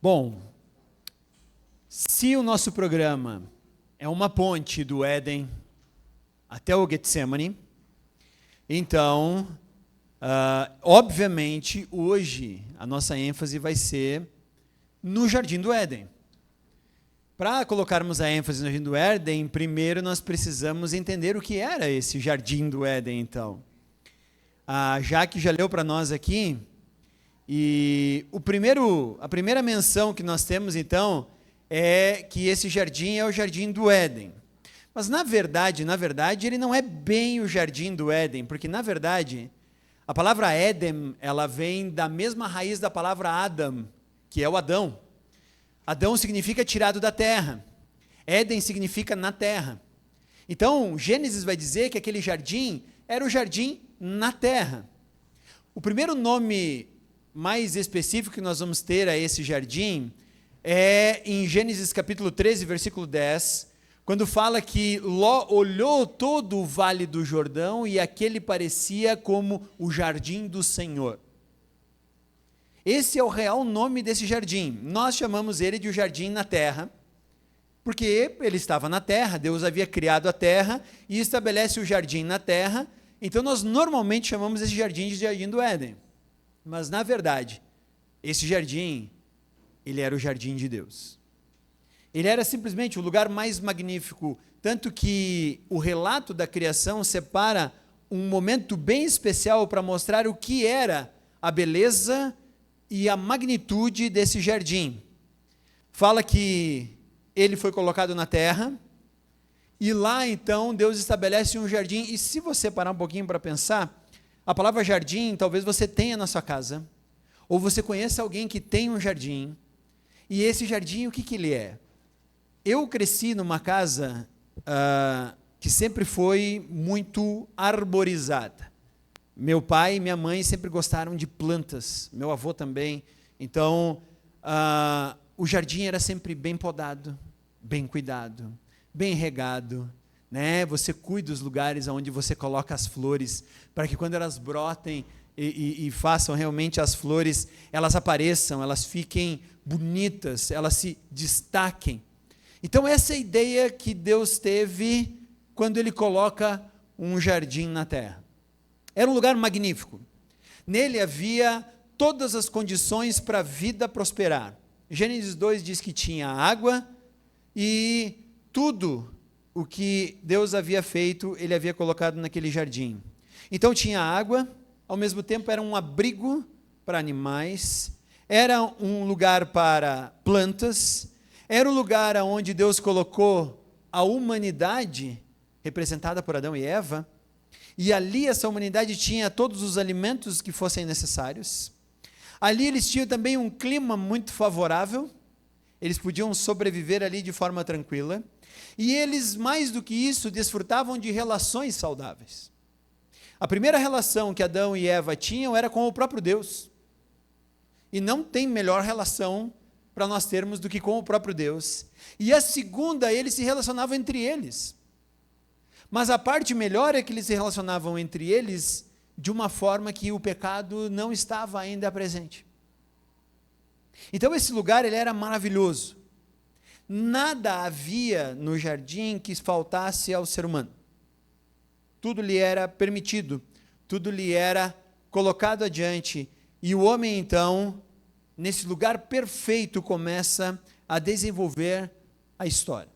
Bom, se o nosso programa é uma ponte do Éden até o Getsemane, então, obviamente, hoje a nossa ênfase vai ser no Jardim do Éden. Para colocarmos a ênfase no Jardim do Éden, primeiro nós precisamos entender o que era esse Jardim do Éden, então. A Jaque já leu para nós aqui, e a primeira menção que nós temos, então, é que esse jardim é o Jardim do Éden. Mas, na verdade, ele não é bem o Jardim do Éden, porque, na verdade, a palavra Éden, ela vem da mesma raiz da palavra Adam, que é o Adão. Adão significa tirado da terra. Éden significa na terra. Então, Gênesis vai dizer que aquele jardim era o jardim na terra. O primeiro nome mais específico que nós vamos ter a esse jardim é em Gênesis capítulo 13, versículo 10, quando fala que Ló olhou todo o vale do Jordão e aquele parecia como o jardim do Senhor. Esse é o real nome desse jardim. Nós chamamos ele de o jardim na terra, porque ele estava na terra, Deus havia criado a terra e estabelece o jardim na terra, então nós normalmente chamamos esse jardim de Jardim do Éden. Mas, na verdade, esse jardim, ele era o jardim de Deus. Ele era simplesmente o lugar mais magnífico, tanto que o relato da criação separa um momento bem especial para mostrar o que era a beleza e a magnitude desse jardim. Fala que ele foi colocado na terra, e lá então Deus estabelece um jardim, e se você parar um pouquinho para pensar, a palavra jardim talvez você tenha na sua casa, ou você conheça alguém que tem um jardim, e esse jardim o que ele é? Eu cresci numa casa que sempre foi muito arborizada. Meu pai e minha mãe sempre gostaram de plantas, meu avô também, então o jardim era sempre bem podado, bem cuidado, bem regado, né? Você cuida dos lugares onde você coloca as flores, para que quando elas brotem e façam realmente as flores, elas apareçam, elas fiquem bonitas, elas se destaquem. Então essa é a ideia que Deus teve quando Ele coloca um jardim na terra. Era um lugar magnífico. Nele havia todas as condições para a vida prosperar. Gênesis 2 diz que tinha água e tudo o que Deus havia feito, Ele havia colocado naquele jardim. Então tinha água, ao mesmo tempo era um abrigo para animais, era um lugar para plantas, era um lugar onde Deus colocou a humanidade, representada por Adão e Eva, e ali essa humanidade tinha todos os alimentos que fossem necessários. Ali eles tinham também um clima muito favorável, eles podiam sobreviver ali de forma tranquila, e eles, mais do que isso, desfrutavam de relações saudáveis. A primeira relação que Adão e Eva tinham era com o próprio Deus, e não tem melhor relação para nós termos do que com o próprio Deus. E a segunda, eles se relacionavam entre eles. Mas a parte melhor é que eles se relacionavam entre eles de uma forma que o pecado não estava ainda presente. Então esse lugar ele era maravilhoso. Nada havia no jardim que faltasse ao ser humano. Tudo lhe era permitido, tudo lhe era colocado adiante, e o homem então, nesse lugar perfeito, começa a desenvolver a história.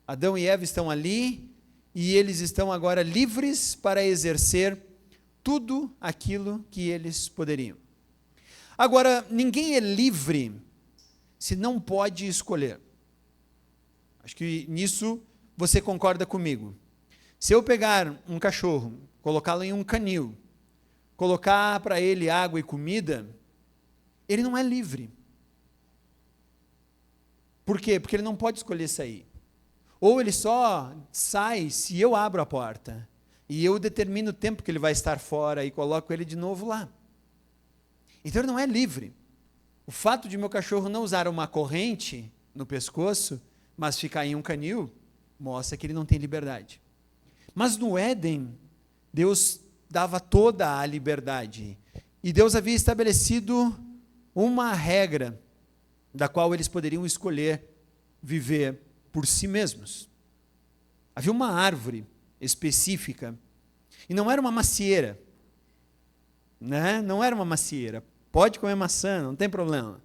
Adão e Eva estão ali, e eles estão agora livres para exercer tudo aquilo que eles poderiam. Agora, ninguém é livre se não pode escolher. Acho que nisso você concorda comigo. Se eu pegar um cachorro, colocá-lo em um canil, colocar para ele água e comida, ele não é livre. Por quê? Porque ele não pode escolher sair. Ou ele só sai se eu abro a porta, e eu determino o tempo que ele vai estar fora e coloco ele de novo lá. Então ele não é livre. O fato de meu cachorro não usar uma corrente no pescoço, mas ficar em um canil, mostra que ele não tem liberdade. Mas no Éden, Deus dava toda a liberdade. E Deus havia estabelecido uma regra, da qual eles poderiam escolher viver por si mesmos. Havia uma árvore específica, e não era uma macieira, né? Não era uma macieira. Pode comer maçã, não tem problema.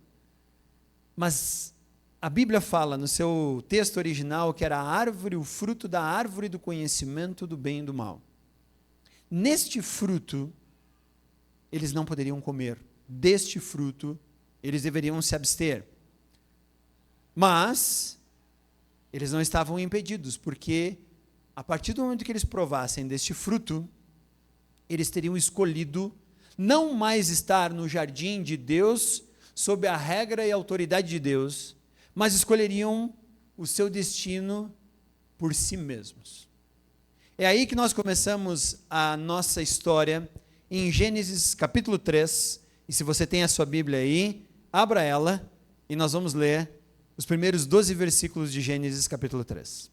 Mas a Bíblia fala no seu texto original que era a árvore, o fruto da árvore do conhecimento do bem e do mal. Neste fruto, eles não poderiam comer. Deste fruto, eles deveriam se abster. Mas eles não estavam impedidos, porque a partir do momento que eles provassem deste fruto, eles teriam escolhido não mais estar no jardim de Deus, sob a regra e autoridade de Deus, mas escolheriam o seu destino por si mesmos. É aí que nós começamos a nossa história, em Gênesis capítulo 3, e se você tem a sua Bíblia aí, abra ela, e nós vamos ler os primeiros 12 versículos de Gênesis capítulo 3.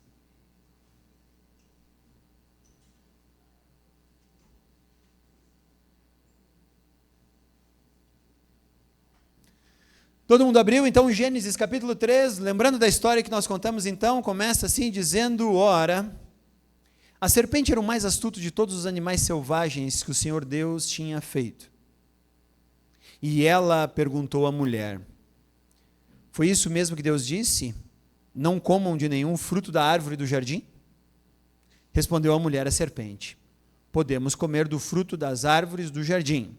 Todo mundo abriu? Então, Gênesis capítulo 3, lembrando da história que nós contamos então, começa assim dizendo, ora, a serpente era o mais astuto de todos os animais selvagens que o Senhor Deus tinha feito. E ela perguntou à mulher, foi isso mesmo que Deus disse? Não comam de nenhum fruto da árvore do jardim? Respondeu a mulher à serpente, podemos comer do fruto das árvores do jardim.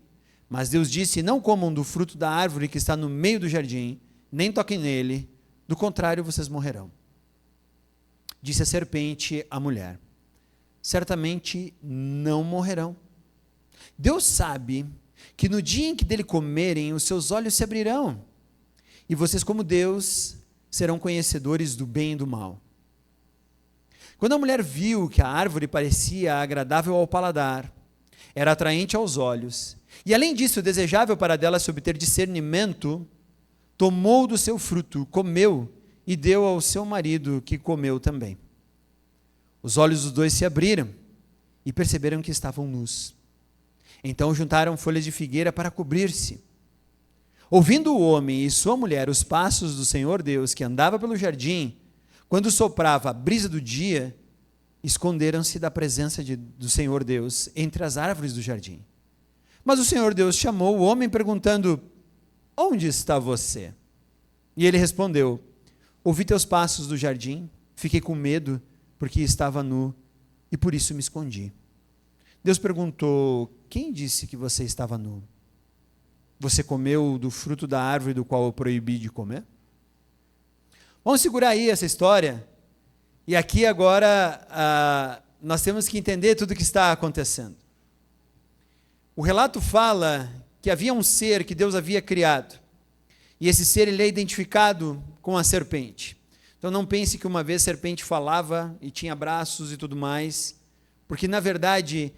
Mas Deus disse, não comam do fruto da árvore que está no meio do jardim, nem toquem nele, do contrário vocês morrerão. Disse a serpente à mulher, certamente não morrerão. Deus sabe que no dia em que dele comerem, os seus olhos se abrirão, e vocês, como Deus, serão conhecedores do bem e do mal. Quando a mulher viu que a árvore parecia agradável ao paladar, era atraente aos olhos, e além disso, desejável para dela se obter discernimento, tomou do seu fruto, comeu e deu ao seu marido, que comeu também. Os olhos dos dois se abriram e perceberam que estavam nus. Então juntaram folhas de figueira para cobrir-se. Ouvindo o homem e sua mulher os passos do Senhor Deus, que andava pelo jardim, quando soprava a brisa do dia, esconderam-se da presença do Senhor Deus entre as árvores do jardim. Mas o Senhor Deus chamou o homem perguntando, onde está você? E ele respondeu, ouvi teus passos do jardim, fiquei com medo, porque estava nu, e por isso me escondi. Deus perguntou, quem disse que você estava nu? Você comeu do fruto da árvore do qual eu proibi de comer? Vamos segurar aí essa história, e aqui agora nós temos que entender tudo o que está acontecendo. O relato fala que havia um ser que Deus havia criado, e esse ser ele é identificado com a serpente. Então não pense que uma vez a serpente falava e tinha braços e tudo mais, porque na verdade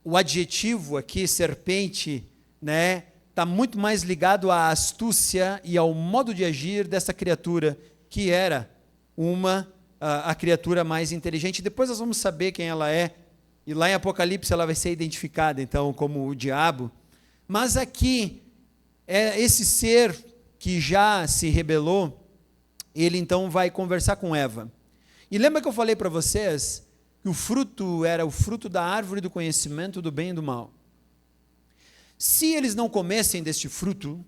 o adjetivo aqui, serpente, né, está muito mais ligado à astúcia e ao modo de agir dessa criatura, que era a criatura mais inteligente. Depois nós vamos saber quem ela é, e lá em Apocalipse ela vai ser identificada, então, como o diabo. Mas aqui, esse ser que já se rebelou, ele então vai conversar com Eva. E lembra que eu falei para vocês que o fruto era o fruto da árvore do conhecimento do bem e do mal? Se eles não comessem deste fruto,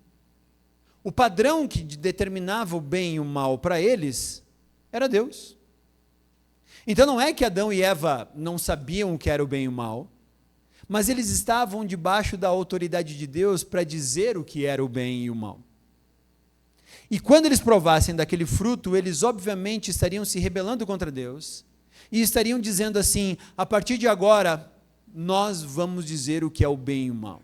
o padrão que determinava o bem e o mal para eles era Deus. Então não é que Adão e Eva não sabiam o que era o bem e o mal, mas eles estavam debaixo da autoridade de Deus para dizer o que era o bem e o mal. E quando eles provassem daquele fruto, eles obviamente estariam se rebelando contra Deus, e estariam dizendo assim, a partir de agora, nós vamos dizer o que é o bem e o mal.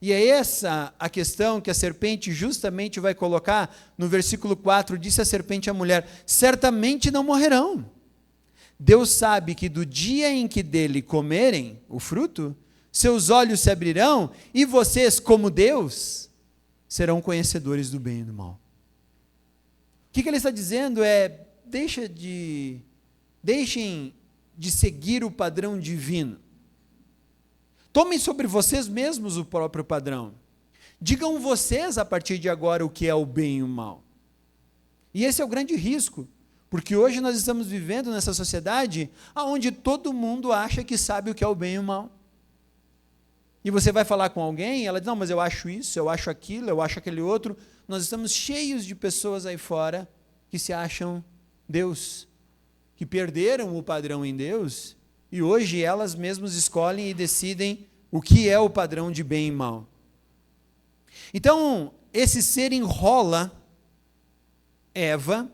E é essa a questão que a serpente justamente vai colocar no versículo 4, disse a serpente à mulher, certamente não morrerão. Deus sabe que do dia em que dele comerem o fruto, seus olhos se abrirão e vocês, como Deus, serão conhecedores do bem e do mal. O que ele está dizendo é, deixem de seguir o padrão divino. Tomem sobre vocês mesmos o próprio padrão. Digam vocês a partir de agora o que é o bem e o mal. E esse é o grande risco, porque hoje nós estamos vivendo nessa sociedade onde todo mundo acha que sabe o que é o bem e o mal. E você vai falar com alguém, ela diz, não, mas eu acho isso, eu acho aquilo, eu acho aquele outro. Nós estamos cheios de pessoas aí fora que se acham Deus, que perderam o padrão em Deus, e hoje elas mesmas escolhem e decidem o que é o padrão de bem e mal. Então, esse ser enrola Eva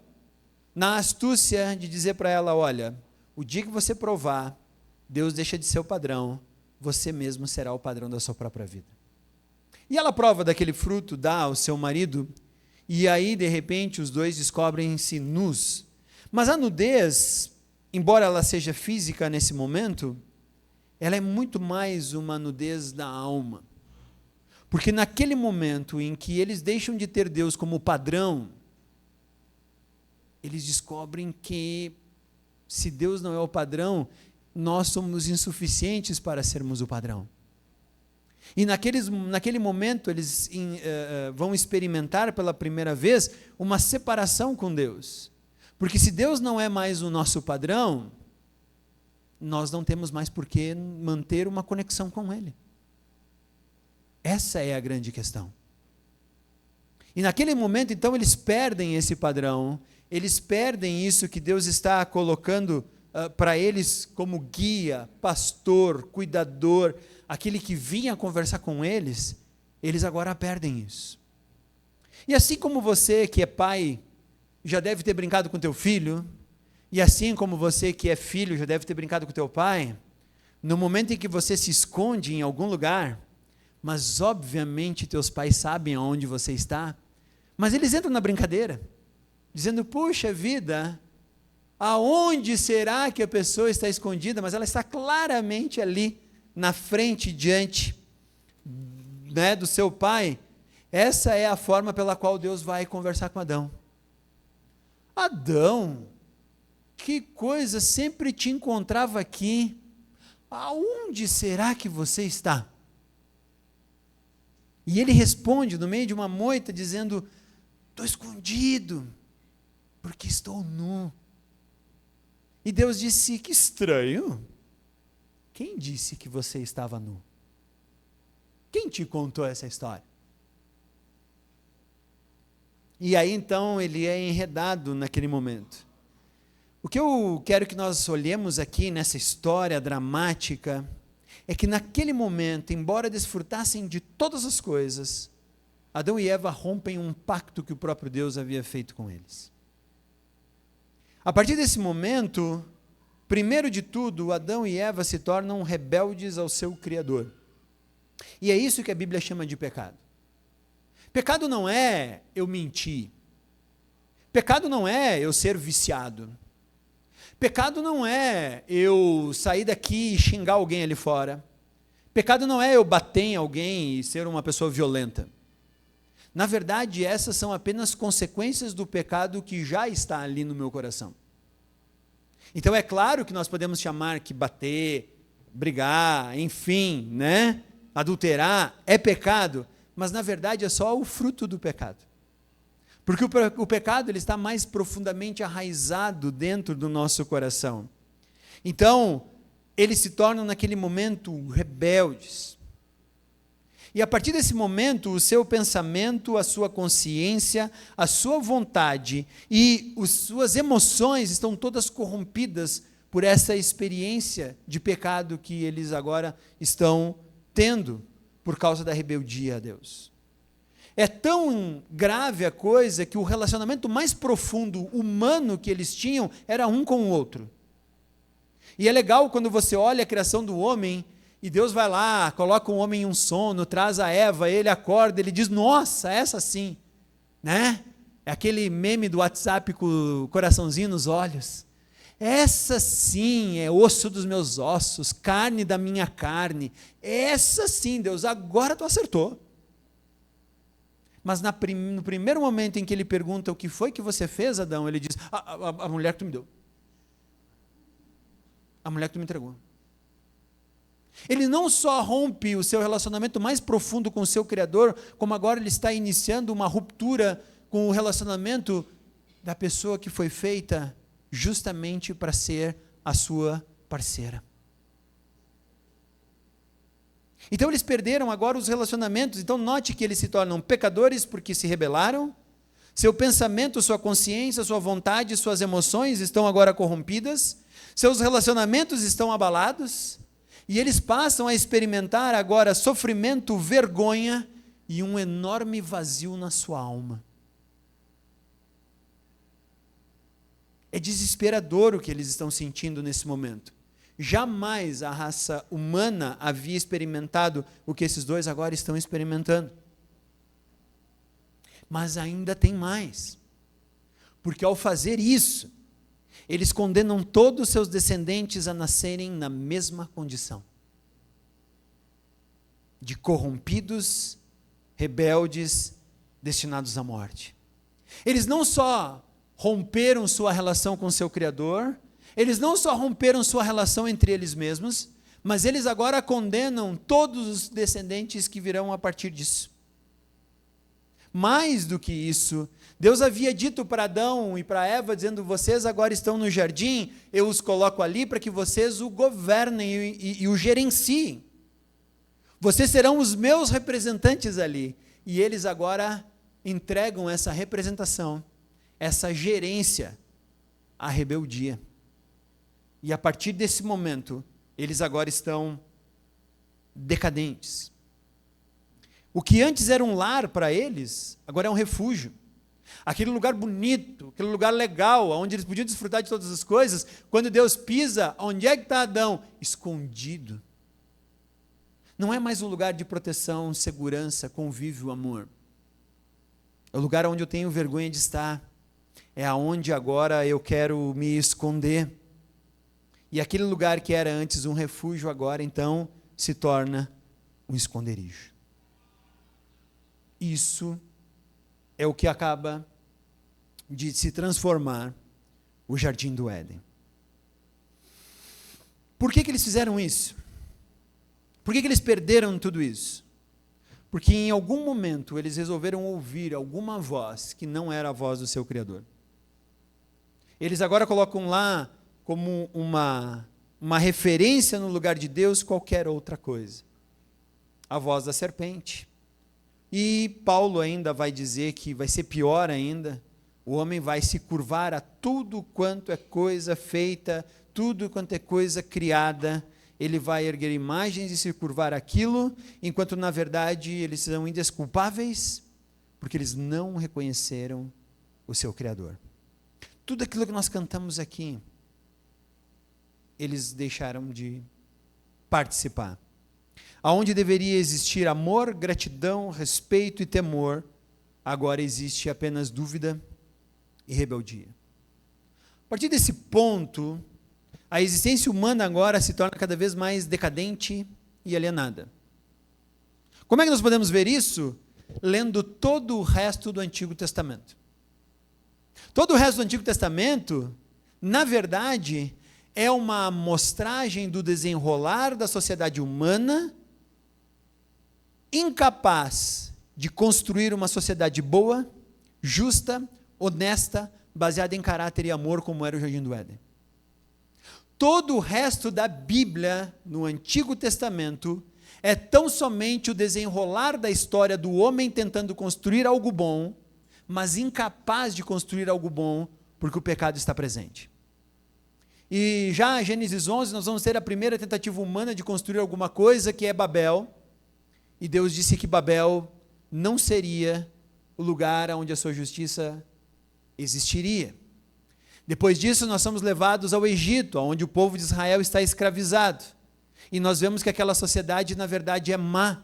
na astúcia de dizer para ela, olha, o dia que você provar, Deus deixa de ser o padrão, você mesmo será o padrão da sua própria vida. E ela prova daquele fruto, dá ao seu marido, e aí, de repente, os dois descobrem-se nus. Mas a nudez, embora ela seja física nesse momento, ela é muito mais uma nudez da alma. Porque naquele momento em que eles deixam de ter Deus como padrão, eles descobrem que, se Deus não é o padrão, nós somos insuficientes para sermos o padrão. E naquele momento eles vão experimentar pela primeira vez uma separação com Deus. Porque se Deus não é mais o nosso padrão, nós não temos mais por que manter uma conexão com Ele. Essa é a grande questão. E naquele momento, então, eles perdem esse padrão, eles perdem isso que Deus está colocando para eles como guia, pastor, cuidador, aquele que vinha conversar com eles, eles agora perdem isso. E assim como você que é pai, já deve ter brincado com teu filho, e assim como você que é filho, já deve ter brincado com teu pai, no momento em que você se esconde em algum lugar, mas obviamente teus pais sabem aonde você está, mas eles entram na brincadeira, dizendo, puxa vida, aonde será que a pessoa está escondida? Mas ela está claramente ali, na frente, diante, né, do seu pai. Essa é a forma pela qual Deus vai conversar com Adão. Adão, que coisa, sempre te encontrava aqui, aonde será que você está? E ele responde no meio de uma moita, dizendo, estou escondido, porque estou nu. E Deus disse, que estranho, quem disse que você estava nu? Quem te contou essa história? E aí então ele é enredado naquele momento. O que eu quero que nós olhemos aqui nessa história dramática é que naquele momento, embora desfrutassem de todas as coisas, Adão e Eva rompem um pacto que o próprio Deus havia feito com eles. A partir desse momento, primeiro de tudo, Adão e Eva se tornam rebeldes ao seu Criador. E é isso que a Bíblia chama de pecado. Pecado não é eu mentir. Pecado não é eu ser viciado. Pecado não é eu sair daqui e xingar alguém ali fora. Pecado não é eu bater em alguém e ser uma pessoa violenta. Na verdade, essas são apenas consequências do pecado que já está ali no meu coração. Então é claro que nós podemos chamar que bater, brigar, enfim, né? Adulterar é pecado, mas na verdade é só o fruto do pecado. Porque o pecado ele está mais profundamente arraizado dentro do nosso coração. Então, eles se tornam naquele momento rebeldes. E a partir desse momento, o seu pensamento, a sua consciência, a sua vontade e as suas emoções estão todas corrompidas por essa experiência de pecado que eles agora estão tendo por causa da rebeldia a Deus. É tão grave a coisa que o relacionamento mais profundo humano que eles tinham era um com o outro. E é legal quando você olha a criação do homem e Deus vai lá, coloca o homem em um sono, traz a Eva, ele acorda, ele diz, nossa, essa sim, né? É aquele meme do WhatsApp com o coraçãozinho nos olhos. Essa sim é osso dos meus ossos, carne da minha carne. Essa sim, Deus, agora tu acertou. Mas no primeiro momento em que ele pergunta o que foi que você fez, Adão, ele diz, a mulher que tu me deu. A mulher que tu me entregou. Ele não só rompe o seu relacionamento mais profundo com o seu Criador, como agora ele está iniciando uma ruptura com o relacionamento da pessoa que foi feita justamente para ser a sua parceira. Então eles perderam agora os relacionamentos. Então note que eles se tornam pecadores porque se rebelaram. Seu pensamento, sua consciência, sua vontade, suas emoções estão agora corrompidas. Seus relacionamentos estão abalados. E eles passam a experimentar agora sofrimento, vergonha e um enorme vazio na sua alma. É desesperador o que eles estão sentindo nesse momento. Jamais a raça humana havia experimentado o que esses dois agora estão experimentando. Mas ainda tem mais. Porque ao fazer isso, eles condenam todos os seus descendentes a nascerem na mesma condição. De corrompidos, rebeldes, destinados à morte. Eles não só romperam sua relação com seu Criador, eles não só romperam sua relação entre eles mesmos, mas eles agora condenam todos os descendentes que virão a partir disso. Mais do que isso, Deus havia dito para Adão e para Eva, dizendo: vocês agora estão no jardim, eu os coloco ali para que vocês o governem e o gerenciem. Vocês serão os meus representantes ali. E eles agora entregam essa representação, essa gerência à rebeldia. E a partir desse momento, eles agora estão decadentes. O que antes era um lar para eles, agora é um refúgio. Aquele lugar bonito, aquele lugar legal, onde eles podiam desfrutar de todas as coisas, quando Deus pisa, onde é que está Adão? Escondido. Não é mais um lugar de proteção, segurança, convívio, amor. É o lugar onde eu tenho vergonha de estar. É aonde agora eu quero me esconder. E aquele lugar que era antes um refúgio, agora então se torna um esconderijo. Isso é o que acaba de se transformar o Jardim do Éden. Por que eles fizeram isso? Por que eles perderam tudo isso? Porque em algum momento eles resolveram ouvir alguma voz que não era a voz do seu Criador. Eles agora colocam lá como uma referência no lugar de Deus qualquer outra coisa. A voz da serpente. E Paulo ainda vai dizer que vai ser pior ainda, o homem vai se curvar a tudo quanto é coisa feita, tudo quanto é coisa criada, ele vai erguer imagens e se curvar aquilo, enquanto na verdade eles são indesculpáveis, porque eles não reconheceram o seu Criador. Tudo aquilo que nós cantamos aqui, eles deixaram de participar. Aonde deveria existir amor, gratidão, respeito e temor, agora existe apenas dúvida e rebeldia. A partir desse ponto, a existência humana agora se torna cada vez mais decadente e alienada. Como é que nós podemos ver isso? Lendo todo o resto do Antigo Testamento. Todo o resto do Antigo Testamento, na verdade, é uma amostragem do desenrolar da sociedade humana, incapaz de construir uma sociedade boa, justa, honesta, baseada em caráter e amor, como era o Jardim do Éden. Todo o resto da Bíblia, no Antigo Testamento, é tão somente o desenrolar da história do homem tentando construir algo bom, mas incapaz de construir algo bom, porque o pecado está presente. E já em Gênesis 11, nós vamos ter a primeira tentativa humana de construir alguma coisa, que é Babel. E Deus disse que Babel não seria o lugar onde a sua justiça existiria. Depois disso, nós somos levados ao Egito, onde o povo de Israel está escravizado. E nós vemos que aquela sociedade, na verdade, é má.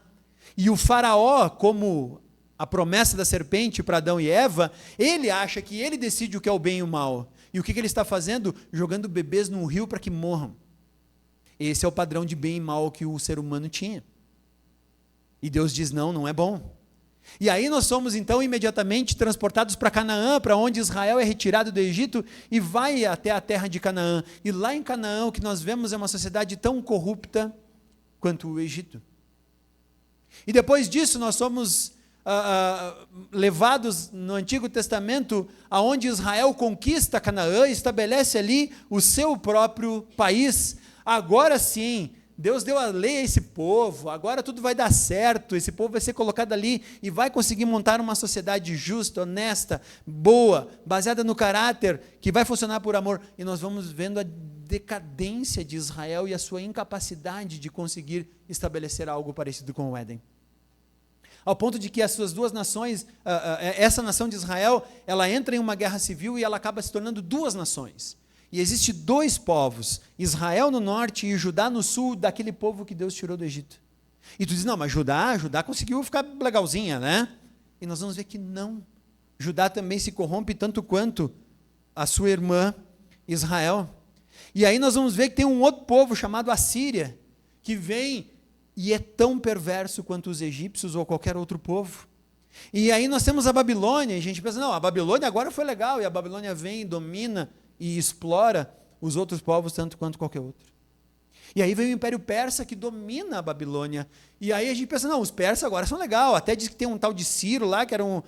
E o faraó, como a promessa da serpente para Adão e Eva, ele acha que ele decide o que é o bem e o mal. E o que ele está fazendo? Jogando bebês num rio para que morram. Esse é o padrão de bem e mal que o ser humano tinha. E Deus diz: não, não é bom. E aí nós somos então imediatamente transportados para Canaã, para onde Israel é retirado do Egito e vai até a terra de Canaã. E lá em Canaã o que nós vemos é uma sociedade tão corrupta quanto o Egito. E depois disso nós somos levados no Antigo Testamento, aonde Israel conquista Canaã, estabelece ali o seu próprio país. Agora sim, Deus deu a lei a esse povo, agora tudo vai dar certo, esse povo vai ser colocado ali e vai conseguir montar uma sociedade justa, honesta, boa, baseada no caráter, que vai funcionar por amor. E nós vamos vendo a decadência de Israel e a sua incapacidade de conseguir estabelecer algo parecido com o Éden. Ao ponto de que as suas duas nações, essa nação de Israel, ela entra em uma guerra civil e ela acaba se tornando duas nações. E existe dois povos, Israel no norte e Judá no sul, daquele povo que Deus tirou do Egito. E tu diz, não, mas Judá conseguiu ficar legalzinha, né? E nós vamos ver que não. Judá também se corrompe tanto quanto a sua irmã Israel. E aí nós vamos ver que tem um outro povo chamado Assíria, que vem e é tão perverso quanto os egípcios ou qualquer outro povo. E aí nós temos a Babilônia, e a gente pensa, não, a Babilônia agora foi legal, e a Babilônia vem e domina e explora os outros povos tanto quanto qualquer outro. E aí vem o Império Persa que domina a Babilônia, e aí a gente pensa, não, os persas agora são legal, até diz que tem um tal de Ciro lá, que era um...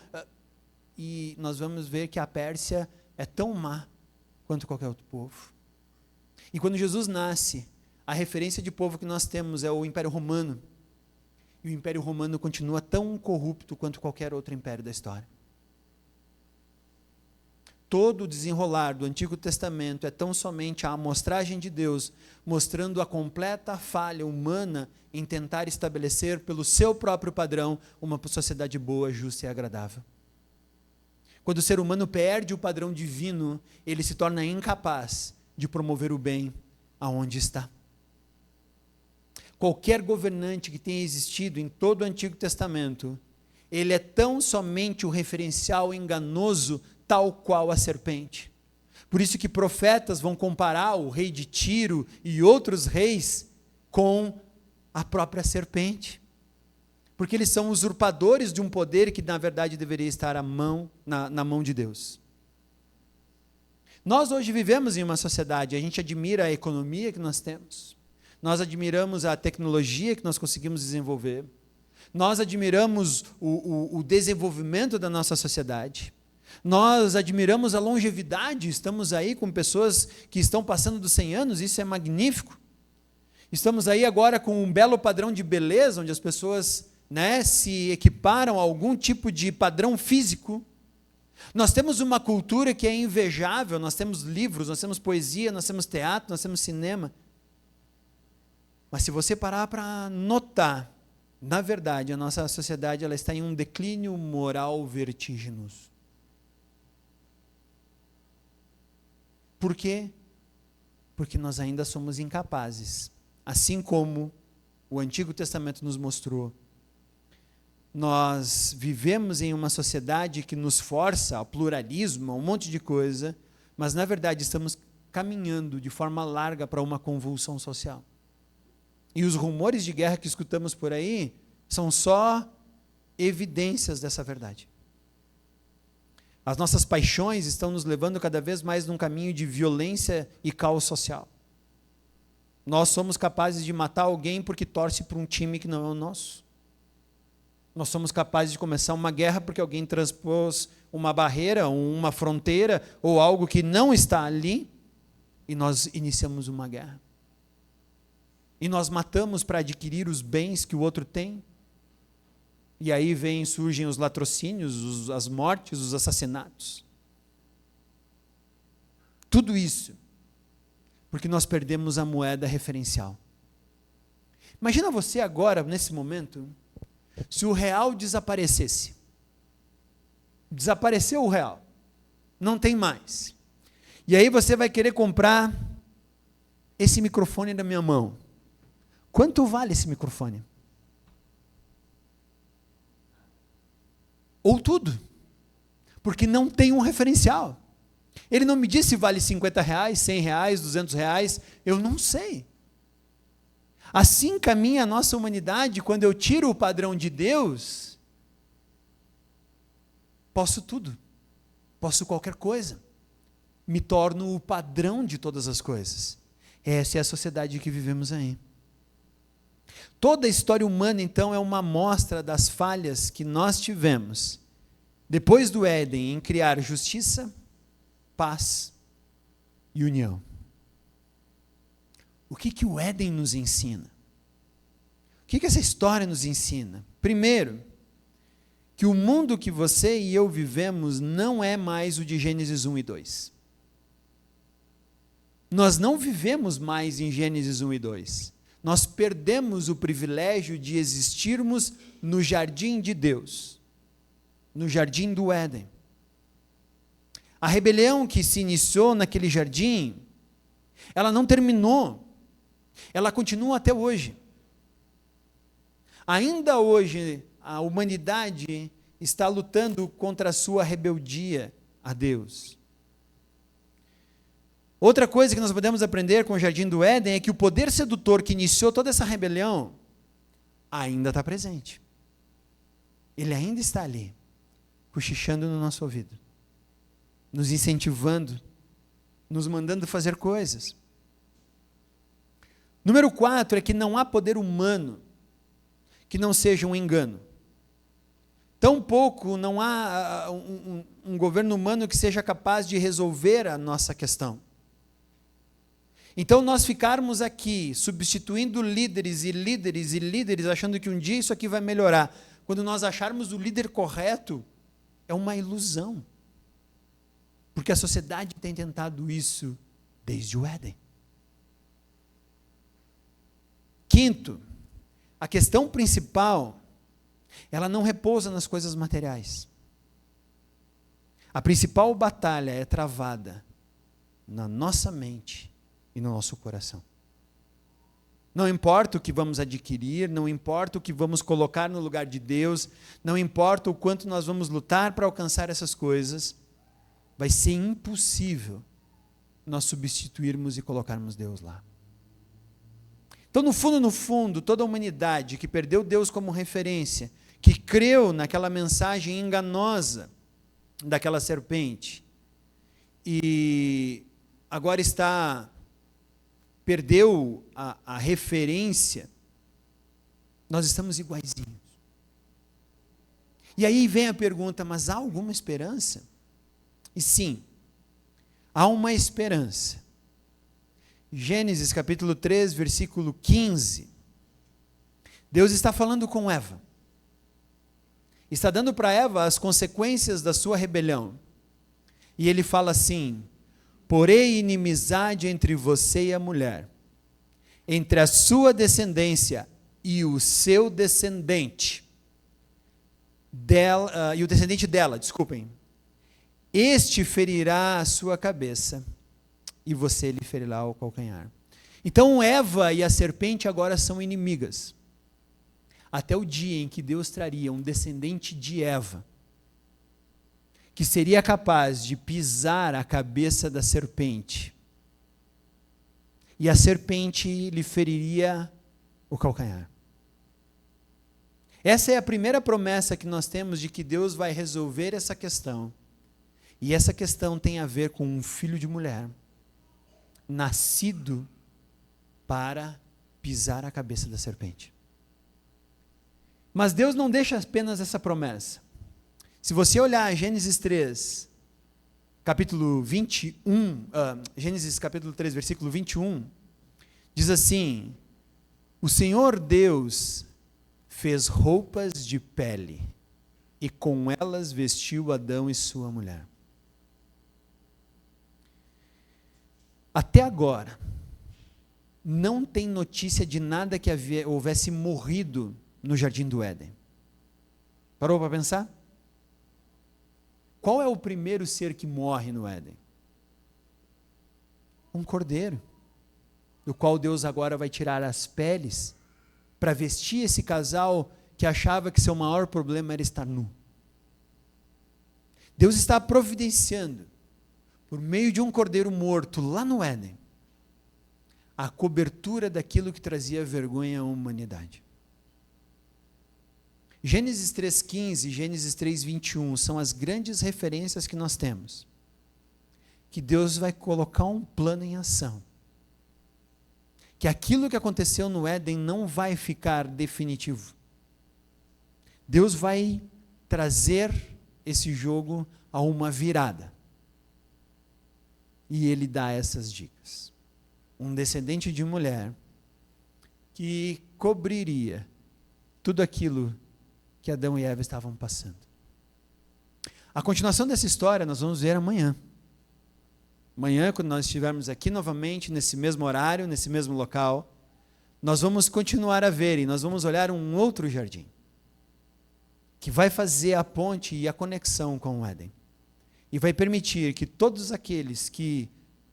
E nós vamos ver que a Pérsia é tão má quanto qualquer outro povo. E quando Jesus nasce, a referência de povo que nós temos é o Império Romano. E o Império Romano continua tão corrupto quanto qualquer outro império da história. Todo o desenrolar do Antigo Testamento é tão somente a amostragem de Deus, mostrando a completa falha humana em tentar estabelecer, pelo seu próprio padrão, uma sociedade boa, justa e agradável. Quando o ser humano perde o padrão divino, ele se torna incapaz de promover o bem aonde está. Qualquer governante que tenha existido em todo o Antigo Testamento, ele é tão somente o referencial enganoso, tal qual a serpente. Por isso que profetas vão comparar o rei de Tiro e outros reis com a própria serpente. Porque eles são usurpadores de um poder que na verdade deveria estar na mão de Deus. Nós hoje vivemos em uma sociedade, a gente admira a economia que nós temos. Nós admiramos a tecnologia que nós conseguimos desenvolver. Nós admiramos o desenvolvimento da nossa sociedade. Nós admiramos a longevidade. Estamos aí com pessoas que estão passando dos 100 anos, isso é magnífico. Estamos aí agora com um belo padrão de beleza, onde as pessoas, se equiparam a algum tipo de padrão físico. Nós temos uma cultura que é invejável, nós temos livros, nós temos poesia, nós temos teatro, nós temos cinema. Mas se você parar para notar, na verdade, a nossa sociedade ela está em um declínio moral vertiginoso. Por quê? Porque nós ainda somos incapazes, assim como o Antigo Testamento nos mostrou. Nós vivemos em uma sociedade que nos força ao pluralismo, a um monte de coisa, mas na verdade estamos caminhando de forma larga para uma convulsão social. E os rumores de guerra que escutamos por aí são só evidências dessa verdade. As nossas paixões estão nos levando cada vez mais num caminho de violência e caos social. Nós somos capazes de matar alguém porque torce para um time que não é o nosso. Nós somos capazes de começar uma guerra porque alguém transpôs uma barreira, uma fronteira, ou algo que não está ali, e nós iniciamos uma guerra. E nós matamos para adquirir os bens que o outro tem. E aí surgem os latrocínios, as mortes, os assassinatos. Tudo isso porque nós perdemos a moeda referencial. Imagina você agora, nesse momento, se o real desaparecesse. Desapareceu o real. Não tem mais. E aí você vai querer comprar esse microfone da minha mão. Quanto vale esse microfone? Ou tudo. Porque não tem um referencial. Ele não me disse se vale R$50, R$100, R$200, eu não sei. Assim caminha a nossa humanidade, quando eu tiro o padrão de Deus, posso tudo, posso qualquer coisa, me torno o padrão de todas as coisas. Essa é a sociedade que vivemos aí. Toda a história humana, então, é uma amostra das falhas que nós tivemos depois do Éden em criar justiça, paz e união. O que o Éden nos ensina? O que essa história nos ensina? Primeiro, que o mundo que você e eu vivemos não é mais o de Gênesis 1 e 2. Nós não vivemos mais em Gênesis 1 e 2. Nós perdemos o privilégio de existirmos no jardim de Deus, no jardim do Éden. A rebelião que se iniciou naquele jardim, ela não terminou, ela continua até hoje. Ainda hoje, a humanidade está lutando contra a sua rebeldia a Deus. Outra coisa que nós podemos aprender com o jardim do Éden é que o poder sedutor que iniciou toda essa rebelião ainda está presente. Ele ainda está ali, cochichando no nosso ouvido, nos incentivando, nos mandando fazer coisas. Número 4 é que não há poder humano que não seja um engano. Tampouco não há um governo humano que seja capaz de resolver a nossa questão. Então, nós ficarmos aqui substituindo líderes e líderes e líderes, achando que um dia isso aqui vai melhorar, quando nós acharmos o líder correto, é uma ilusão. Porque a sociedade tem tentado isso desde o Éden. Quinto, a questão principal, ela não repousa nas coisas materiais. A principal batalha é travada na nossa mente e no nosso coração. Não importa o que vamos adquirir, não importa o que vamos colocar no lugar de Deus, não importa o quanto nós vamos lutar para alcançar essas coisas, vai ser impossível nós substituirmos e colocarmos Deus lá. Então, no fundo, toda a humanidade que perdeu Deus como referência, que creu naquela mensagem enganosa daquela serpente, e agora perdeu a referência, nós estamos iguaizinhos. E aí vem a pergunta, mas há alguma esperança? E sim, há uma esperança. Gênesis capítulo 3, versículo 15, Deus está falando com Eva, está dando para Eva as consequências da sua rebelião, e ele fala assim: porém inimizade entre você e a mulher, entre a sua descendência e o seu descendente, e o descendente dela, desculpem, este ferirá a sua cabeça, e você lhe ferirá o calcanhar. Então Eva e a serpente agora são inimigas, até o dia em que Deus traria um descendente de Eva, que seria capaz de pisar a cabeça da serpente, e a serpente lhe feriria o calcanhar. Essa é a primeira promessa que nós temos de que Deus vai resolver essa questão, e essa questão tem a ver com um filho de mulher, nascido para pisar a cabeça da serpente. Mas Deus não deixa apenas essa promessa. Se você olhar Gênesis 3, capítulo 21, Gênesis capítulo 3, versículo 21, diz assim: o Senhor Deus fez roupas de pele, e com elas vestiu Adão e sua mulher. Até agora, não tem notícia de nada que houvesse morrido no jardim do Éden. Parou para pensar? Qual é o primeiro ser que morre no Éden? Um cordeiro, do qual Deus agora vai tirar as peles para vestir esse casal que achava que seu maior problema era estar nu. Deus está providenciando, por meio de um cordeiro morto lá no Éden, a cobertura daquilo que trazia vergonha à humanidade. Gênesis 3,15 e Gênesis 3,21 são as grandes referências que nós temos, que Deus vai colocar um plano em ação, que aquilo que aconteceu no Éden não vai ficar definitivo. Deus vai trazer esse jogo a uma virada. E ele dá essas dicas. Um descendente de mulher que cobriria tudo aquilo que Adão e Eva estavam passando. A continuação dessa história nós vamos ver amanhã. Amanhã, quando nós estivermos aqui novamente, nesse mesmo horário, nesse mesmo local, nós vamos continuar a ver e nós vamos olhar um outro jardim, que vai fazer a ponte e a conexão com o Éden. E vai permitir que todos aqueles que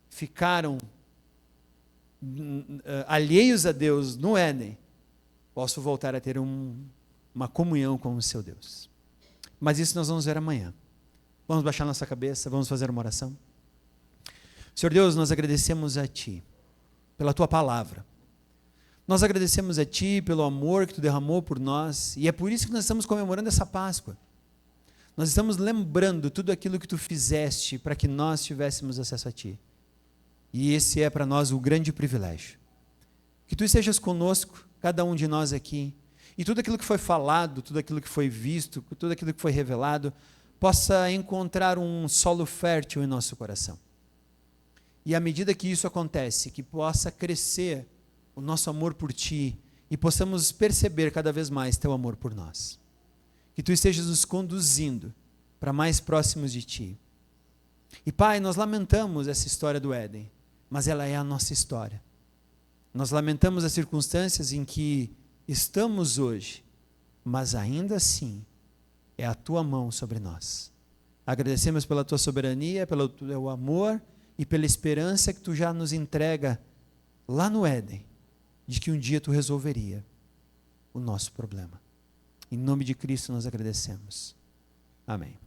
ficaram alheios a Deus no Éden, possam voltar a ter uma comunhão com o seu Deus. Mas isso nós vamos ver amanhã. Vamos baixar nossa cabeça, vamos fazer uma oração. Senhor Deus, nós agradecemos a Ti pela Tua palavra. Nós agradecemos a Ti pelo amor que Tu derramou por nós, e é por isso que nós estamos comemorando essa Páscoa. Nós estamos lembrando tudo aquilo que Tu fizeste para que nós tivéssemos acesso a Ti. E esse é para nós o grande privilégio. Que Tu estejas conosco, cada um de nós aqui, e tudo aquilo que foi falado, tudo aquilo que foi visto, tudo aquilo que foi revelado, possa encontrar um solo fértil em nosso coração. E à medida que isso acontece, que possa crescer o nosso amor por Ti e possamos perceber cada vez mais Teu amor por nós. Que Tu estejas nos conduzindo para mais próximos de Ti. E Pai, nós lamentamos essa história do Éden, mas ela é a nossa história. Nós lamentamos as circunstâncias em que estamos hoje, mas ainda assim é a Tua mão sobre nós. Agradecemos pela Tua soberania, pelo Teu amor e pela esperança que Tu já nos entrega lá no Éden, de que um dia Tu resolveria o nosso problema. Em nome de Cristo nós agradecemos. Amém.